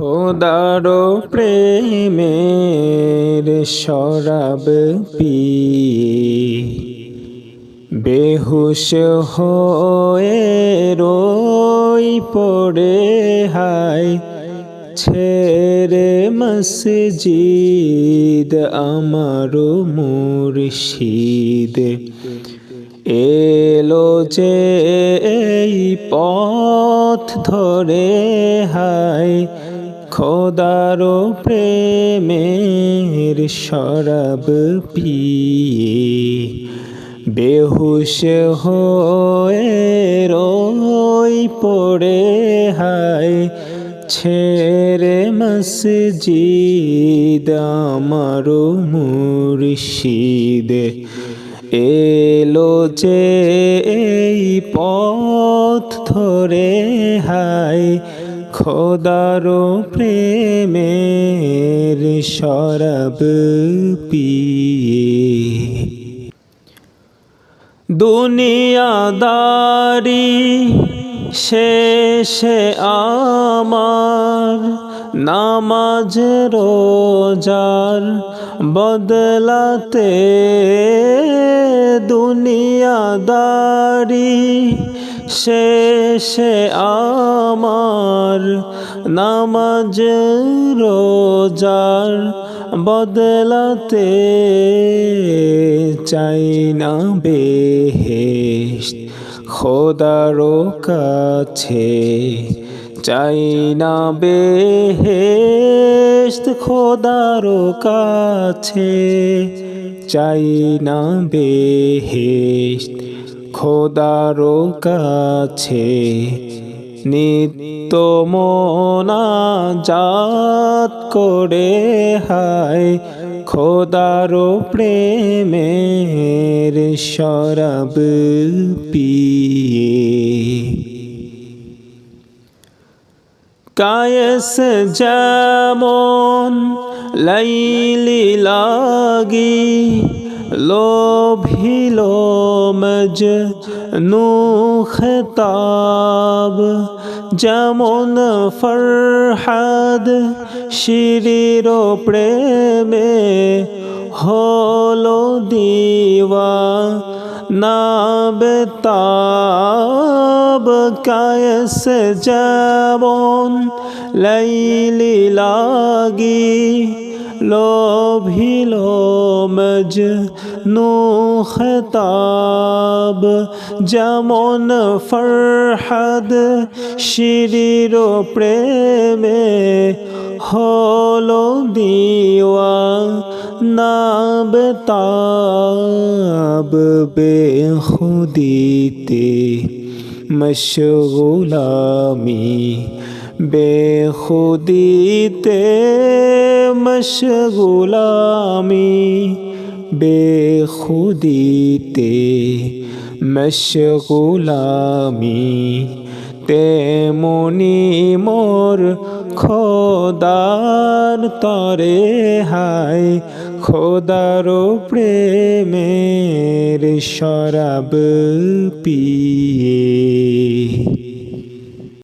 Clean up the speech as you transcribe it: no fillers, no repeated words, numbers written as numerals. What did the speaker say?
খোদারো প্রেমের শরাব পিয়ে বেহুশ হয়ে রই পড়ে হায় ছেড়ে মসজিদ আমারো মুর্শিদ এলো যে এই পথ ধরে হায় খোদারো প্রেমের শরাব পিয়ে বেহুশ হয়ে রই পড়ে হায় ছেড়ে মসজিদ আমারো মুর্শিদ এলো যে এই পথ ধরে হায় খোদারো প্রেমের শরাব পিয়ে দুনিয়াদারি শেষে আমার নামাজ রোজার বদলাতে দুনিয়াদারি শেষে আমার নামাজ রোজার বদলাতে চাই না বেহেশত খোদারো কাছে চাই না বেহেশত খোদারো কাছে চাই না বেহেশত খোদারো কাছে নিত্য মোনাজাত করে হায় খোদারো প্রেমের শরাব পিয়ে কায়েস যেমন লাইলি লাগি লোভিল মজনু খেতাব যেমন ফরহাদ শিরির প্রেমে হলো দিওয়ানা বেতাব কায়েস যেমন লাইলি লাগি লোভিল মজনু খেতাব যেমন ফরহাদ শিরির প্রেমে হলো দিওয়ানা বেতাব বেখুদিতে মশগুলামি বেখুদিতে মশগুলামি বেখুদিতে মশগুলামি তেমনি মোর খোদার তরে হায় খোদারো প্রেমের শরাব পিয়ে।